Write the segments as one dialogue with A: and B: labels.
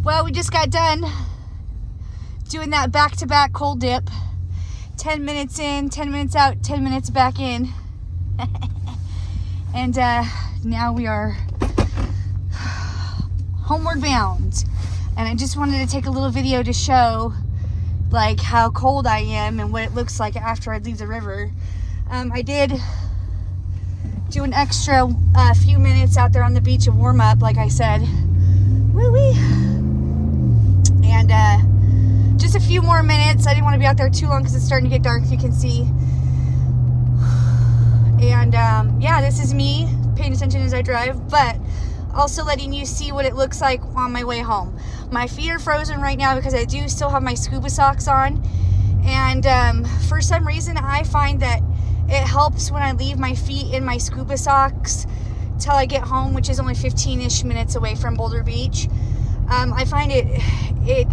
A: Well, we just got done doing that back-to-back cold dip. 10 minutes in, 10 minutes out, 10 minutes back in. And now we are homeward bound. And I just wanted to take a little video to show like how cold I am and what it looks like after I leave the river. I did do an extra few minutes out there on the beach and warm up, like I said. Woo-wee. And just a few more minutes. I didn't want to be out there too long because it's starting to get dark, you can see. And yeah, this is me paying attention as I drive, but also letting you see what it looks like on my way home. My feet are frozen right now because I do still have my scuba socks on. And for some reason, I find that it helps when I leave my feet in my scuba socks till I get home, which is only 15-ish minutes away from Boulder Beach. I find it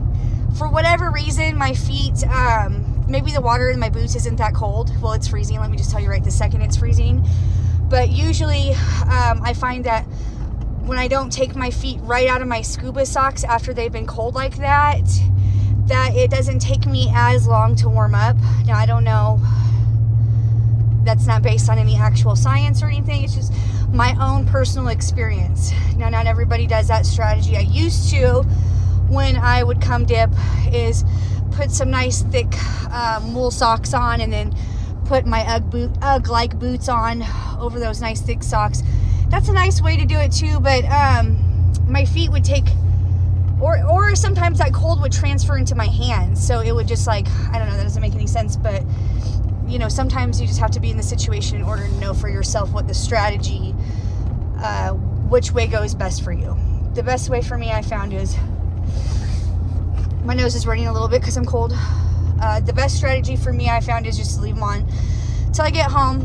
A: for whatever reason, my feet, maybe the water in my boots isn't that cold. Well, it's freezing. Let me just tell you right this second, it's freezing. But usually I find that when I don't take my feet right out of my scuba socks after they've been cold like that it doesn't take me as long to warm up. Now, I don't know. That's not based on any actual science or anything. It's just my own personal experience. Now, not everybody does that strategy. I used to, when I would come dip, is put some nice thick wool socks on and then put my Ugg-like boots on over those nice thick socks. That's a nice way to do it too, but my feet would take, or sometimes that cold would transfer into my hands. So it would just like, I don't know, that doesn't make any sense, but you know, sometimes you just have to be in the situation in order to know for yourself what the strategy, which way goes best for you. The best way for me, I found, is, my nose is running a little bit because I'm cold. The best strategy for me, I found, is just to leave them on till I get home.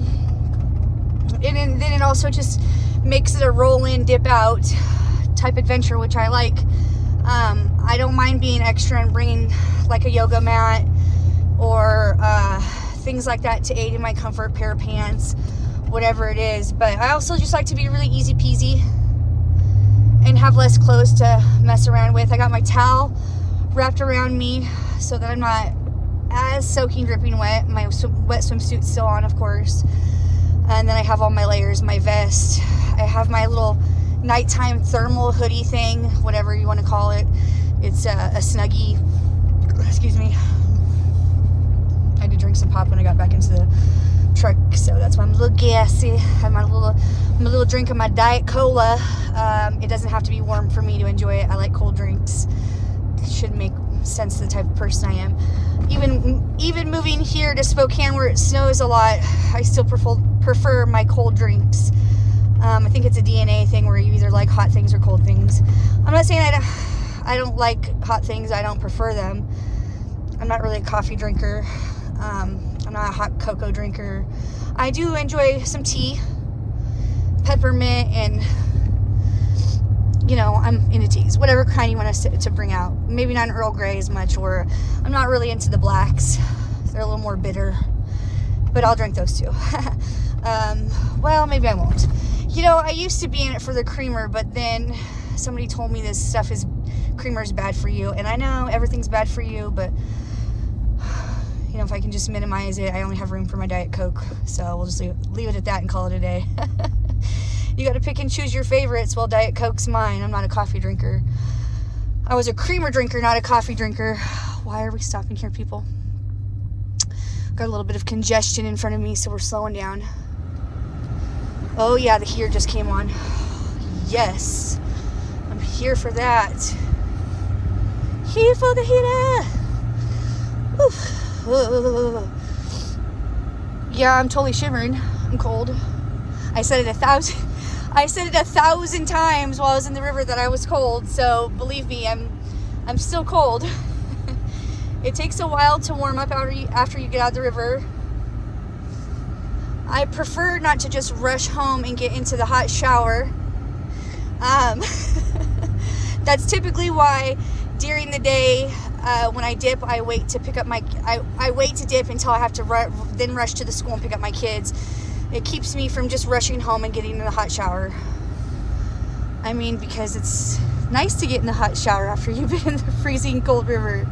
A: And then it also just makes it a roll in, dip out type adventure, which I like. I don't mind being extra and bringing like a yoga mat or things like that to aid in my comfort, pair of pants, whatever it is. But I also just like to be really easy peasy and have less clothes to mess around with. I got my towel wrapped around me so that I'm not as soaking, dripping wet. My wet swimsuit's still on, of course. And then I have all my layers, my vest. I have my little nighttime thermal hoodie thing, whatever you want to call it. It's a Snuggie. Excuse me. I had to drink some pop when I got back into the truck, so that's why I'm a little gassy. I have my little drink of my Diet Cola. It doesn't have to be warm for me to enjoy it. I like cold drinks. It should make sense to the type of person I am. Even moving here to Spokane where it snows a lot, I still prefer my cold drinks. I think it's a DNA thing where you either like hot things or cold things. I'm not saying I don't like hot things. I don't prefer them. I'm not really a coffee drinker. I'm not a hot cocoa drinker. I do enjoy some tea, peppermint, and you know, I'm into teas, whatever kind you want us to bring out. Maybe not an Earl Grey as much, or I'm not really into the blacks. They're a little more bitter, but I'll drink those too. Well, maybe I won't. You know, I used to be in it for the creamer, but then somebody told me this stuff creamer is bad for you. And I know everything's bad for you, but you know, if I can just minimize it, I only have room for my Diet Coke. So we'll just leave it at that and call it a day. You got to pick and choose your favorites. Well, Diet Coke's mine. I'm not a coffee drinker. I was a creamer drinker, not a coffee drinker. Why are we stopping here, people? Got a little bit of congestion in front of me, so we're slowing down. Oh yeah, the heater just came on. Yes, I'm here for that. Here for the heater. Oof. Yeah, I'm totally shivering. I'm cold. I said it 1,000 times while I was in the river that I was cold. So believe me, I'm still cold. It takes a while to warm up after you get out of the river. I prefer not to just rush home and get into the hot shower. That's typically why during the day when I dip, I wait to pick up I wait to dip until I have to then rush to the school and pick up my kids. It keeps me from just rushing home and getting in the hot shower. I mean, because nice to get in the hot shower after you've been in the freezing cold river.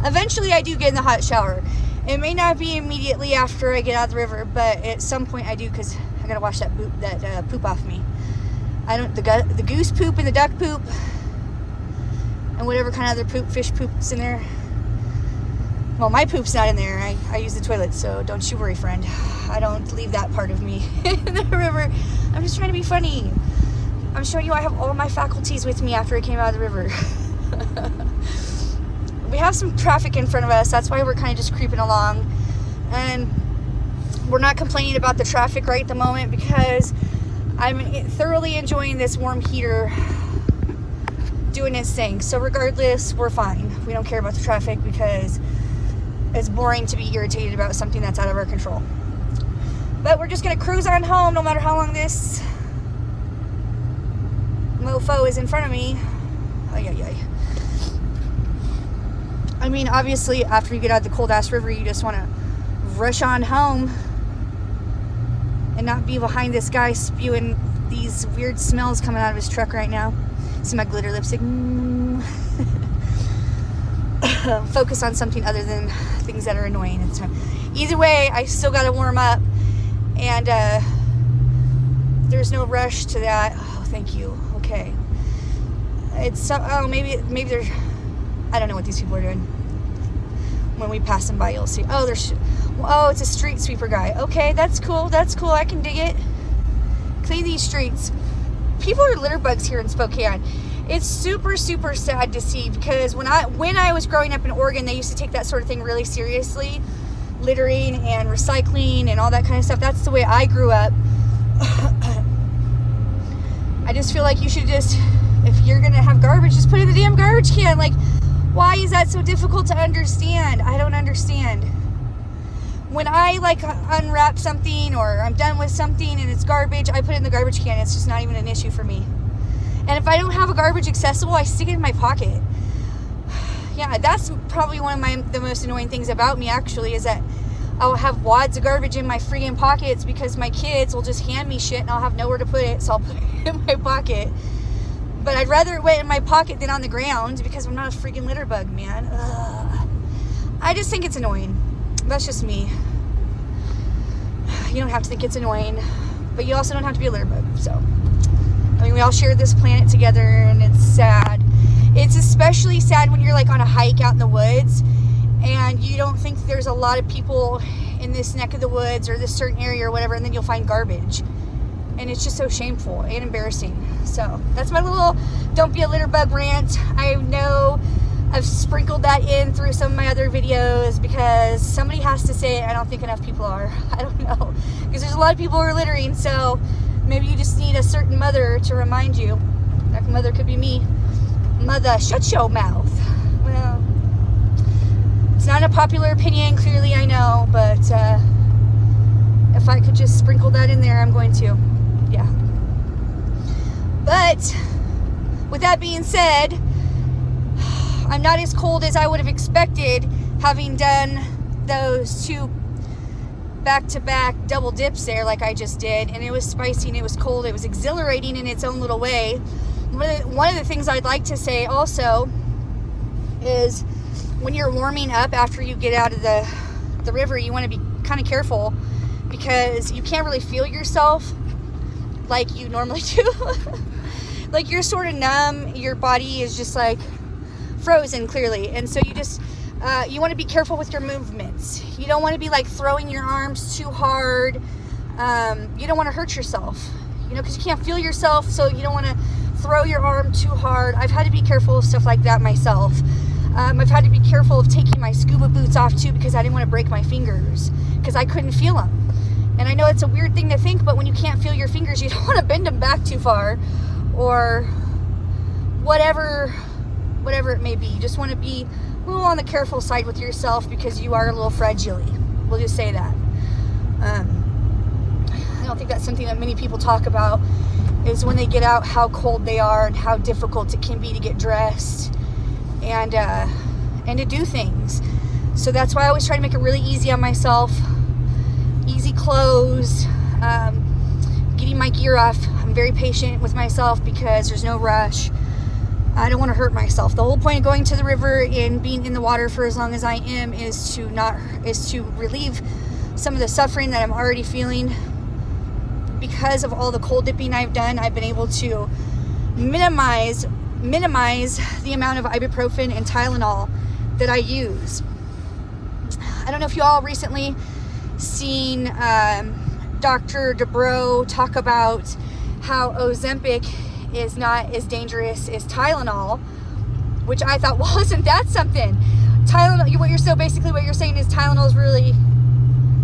A: Eventually I do get in the hot shower. It may not be immediately after I get out of the river, but at some point I do, because I gotta wash that poop off me. I don't, the goose poop and the duck poop and whatever kind of other poop, fish poop's in there. Well, my poop's not in there. I use the toilet, so don't you worry, friend. I don't leave that part of me in the river. I'm just trying to be funny. I'm showing you I have all my faculties with me after I came out of the river. We have some traffic in front of us. That's why we're kind of just creeping along. And we're not complaining about the traffic right at the moment because I'm thoroughly enjoying this warm heater doing its thing. So regardless, we're fine. We don't care about the traffic because it's boring to be irritated about something that's out of our control. But we're just going to cruise on home no matter how long this mofo is in front of me. Ay, ay, ay. I mean, obviously, after you get out of the cold-ass river, you just want to rush on home and not be behind this guy spewing these weird smells coming out of his truck right now. See my glitter lipstick? Focus on something other than things that are annoying at the time. Either way, I still got to warm up, and there's no rush to that. Oh, thank you. Okay. It's maybe there's. I don't know what these people are doing. When we pass them by, you'll see. Oh, it's a street sweeper guy. Okay, that's cool. That's cool. I can dig it. Clean these streets. People are litter bugs here in Spokane. It's super, super sad to see because when I was growing up in Oregon, they used to take that sort of thing really seriously. Littering and recycling and all that kind of stuff. That's the way I grew up. I just feel like you should just, if you're going to have garbage, just put it in the damn garbage can. Like, why is that so difficult to understand? I don't understand. When I like unwrap something or I'm done with something and it's garbage, I put it in the garbage can. It's just not even an issue for me. And if I don't have a garbage accessible, I stick it in my pocket. Yeah, that's probably one of the most annoying things about me, actually, is that I'll have wads of garbage in my friggin' pockets because my kids will just hand me shit and I'll have nowhere to put it, so I'll put it in my pocket. But I'd rather it went in my pocket than on the ground because I'm not a freaking litter bug, man. Ugh. I just think it's annoying. That's just me. You don't have to think it's annoying, but you also don't have to be a litter bug, so. I mean, we all share this planet together, and it's sad. It's especially sad when you're like on a hike out in the woods and you don't think there's a lot of people in this neck of the woods or this certain area or whatever, and then you'll find garbage. And it's just so shameful and embarrassing. So that's my little don't be a litter bug rant. I know I've sprinkled that in through some of my other videos because somebody has to say it. I don't think enough people are. I don't know. Because there's a lot of people who are littering, so maybe you just need a certain mother to remind you. That mother could be me. Mother, shut your mouth. Well, it's not a popular opinion, clearly I know, but if I could just sprinkle that in there, I'm going to. Yeah. But with that being said, I'm not as cold as I would have expected, having done those 2 back-to-back double dips there like I just did, and it was spicy and it was cold. It was exhilarating in its own little way. One of the things I'd like to say also is when you're warming up after you get out of the river, you want to be kind of careful because you can't really feel yourself like you normally do. Like, you're sort of numb. Your body is just like frozen, clearly. And so you just you want to be careful with your movements. You don't want to be like throwing your arms too hard. You don't want to hurt yourself, you know, because you can't feel yourself, so you don't want to throw your arm too hard. I've had to be careful of stuff like that myself. I've had to be careful of taking my scuba boots off too because I didn't want to break my fingers because I couldn't feel them. And I know it's a weird thing to think, but when you can't feel your fingers, you don't want to bend them back too far or whatever it may be. You just want to be a little on the careful side with yourself because you are a little fragile. We'll just say that. I don't think that's something that many people talk about, is when they get out how cold they are and how difficult it can be to get dressed and to do things. So that's why I always try to make it really easy on myself. Easy clothes, getting my gear off. I'm very patient with myself because there's no rush. I don't want to hurt myself. The whole point of going to the river and being in the water for as long as I am is to relieve some of the suffering that I'm already feeling. Because of all the cold dipping I've done, I've been able to minimize the amount of ibuprofen and Tylenol that I use. I don't know if you all recently seen Dr. DeBro talk about how Ozempic is not as dangerous as Tylenol, which I thought, well, isn't that something? Tylenol, basically what you're saying is Tylenol is really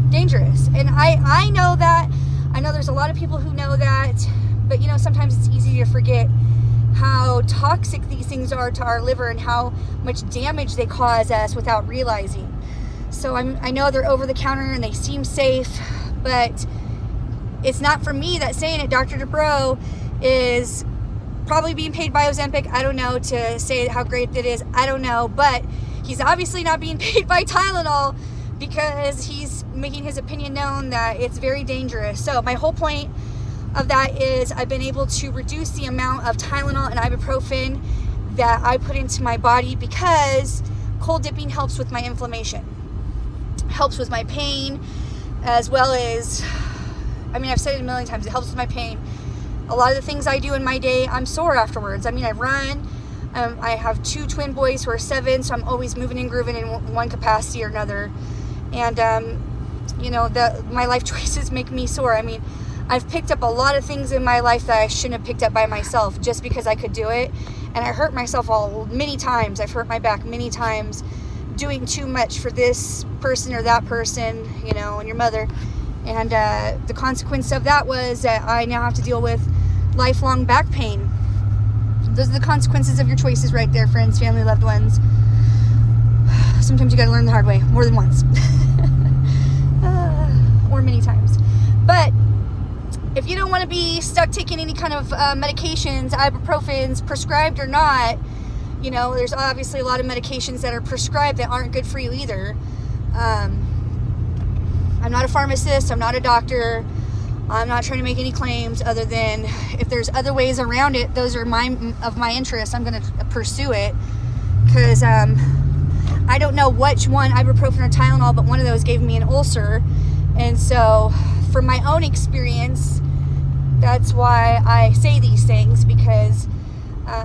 A: dangerous. And I know that. I know there's a lot of people who know that, but sometimes it's easy to forget how toxic these things are to our liver and how much damage they cause us without realizing. So I know they're over the counter and they seem safe, but it's not for me that's saying it. Dr. DeBro is probably being paid by Ozempic. I don't know, to say how great it is. I don't know, but he's obviously not being paid by Tylenol because he's making his opinion known that it's very dangerous. So my whole point of that is I've been able to reduce the amount of Tylenol and ibuprofen that I put into my body because cold dipping helps with my inflammation, helps with my pain, as well as, I've said it a million times, it helps with my pain. A lot of the things I do in my day, I'm sore afterwards. I run. I have 2 twin boys who are 7, so I'm always moving and grooving in one capacity or another. And, my life choices make me sore. I've picked up a lot of things in my life that I shouldn't have picked up by myself just because I could do it. And I hurt myself many times. I've hurt my back many times doing too much for this person or that person, and your mother. And the consequence of that was that I now have to deal with lifelong back pain. Those are the consequences of your choices right there, friends, family, loved ones. Sometimes you got to learn the hard way, more than once. Or many times. But if you don't want to be stuck taking any kind of medications, ibuprofens, prescribed or not, there's obviously a lot of medications that are prescribed that aren't good for you either. I'm not a pharmacist. I'm not a doctor. I'm not trying to make any claims other than if there's other ways around it, those are of my interest. I'm going to pursue it because I don't know which one, ibuprofen or Tylenol, but one of those gave me an ulcer. And so from my own experience, that's why I say these things, because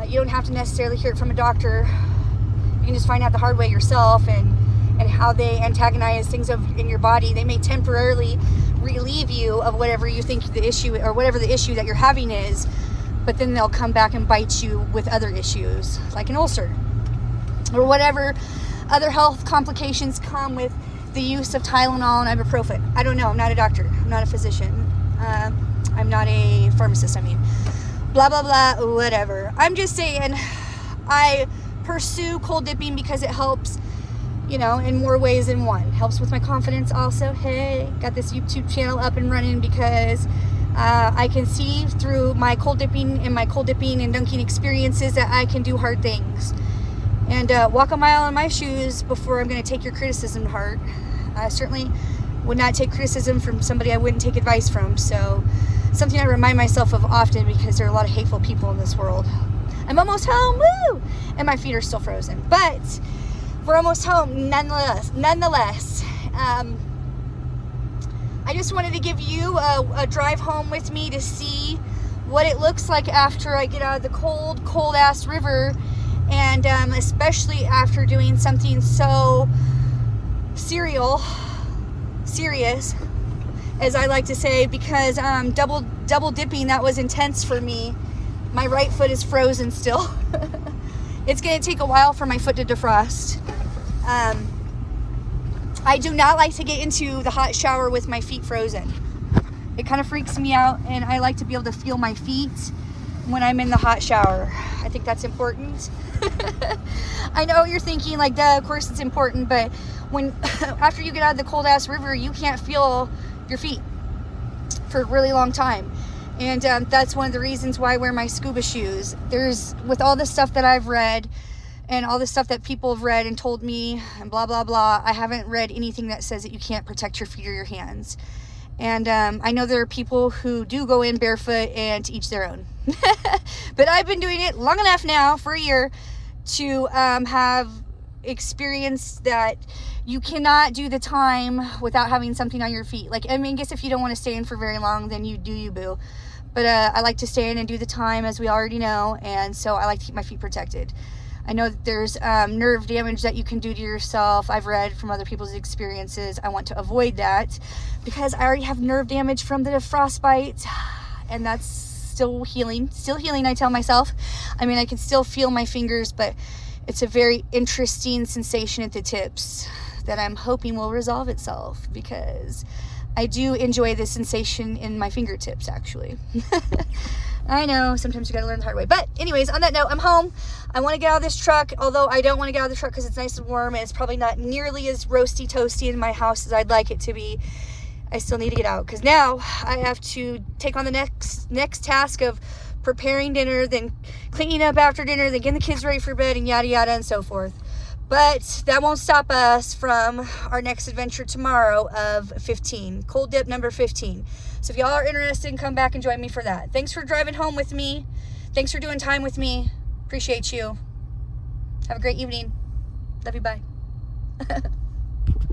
A: you don't have to necessarily hear it from a doctor. You can just find out the hard way yourself and how they antagonize things in your body. They may temporarily relieve you of whatever you think the issue, or whatever the issue that you're having is, but then they'll come back and bite you with other issues, like an ulcer, or whatever other health complications come with the use of Tylenol and ibuprofen. I don't know. I'm not a doctor. I'm not a physician. I'm not a pharmacist. Blah, blah, blah, whatever. I'm just saying I pursue cold dipping because it helps, in more ways than one. Helps with my confidence also. Hey, got this YouTube channel up and running because I can see through my cold dipping and dunking experiences that I can do hard things. And walk a mile in my shoes before I'm going to take your criticism to heart. I certainly would not take criticism from somebody I wouldn't take advice from. So something I remind myself of often, because there are a lot of hateful people in this world. I'm almost home, woo! And my feet are still frozen. But we're almost home nonetheless. I just wanted to give you a drive home with me to see what it looks like after I get out of the cold ass river. And especially after doing something so serious, as I like to say, because double dipping, that was intense for me. My right foot is frozen still. It's going to take a while for my foot to defrost. I do not like to get into the hot shower with my feet frozen. It kind of freaks me out, and I like to be able to feel my feet when I'm in the hot shower. I think that's important. I know you're thinking like, duh, of course it's important, but when after you get out of the cold ass river, you can't feel your feet for a really long time. And that's one of the reasons why I wear my scuba shoes. With all the stuff that I've read and all the stuff that people have read and told me and blah, blah, blah, I haven't read anything that says that you can't protect your feet or your hands. And I know there are people who do go in barefoot, and to each their own. But I've been doing it long enough now, for a year, to have experienced that you cannot do the time without having something on your feet. Like, I mean, I guess if you don't want to stay in for very long, then you boo. But I like to stay in and do the time, as we already know, and so I like to keep my feet protected. I know that there's nerve damage that you can do to yourself. I've read from other people's experiences. I want to avoid that because I already have nerve damage from the frostbite, and that's still healing, I tell myself. I mean, I can still feel my fingers, but it's a very interesting sensation at the tips that I'm hoping will resolve itself, because I do enjoy the sensation in my fingertips, actually. I know, sometimes you gotta learn the hard way. But anyways, on that note, I'm home. I want to get out of this truck, although I don't want to get out of the truck because it's nice and warm, and it's probably not nearly as roasty toasty in my house as I'd like it to be. I still need to get out, because now I have to take on the next task of preparing dinner, then cleaning up after dinner, then getting the kids ready for bed, and yada yada and so forth. But that won't stop us from our next adventure tomorrow of 15, cold dip number 15. So if y'all are interested, come back and join me for that. Thanks for driving home with me. Thanks for doing time with me. Appreciate you. Have a great evening. Love you. Bye.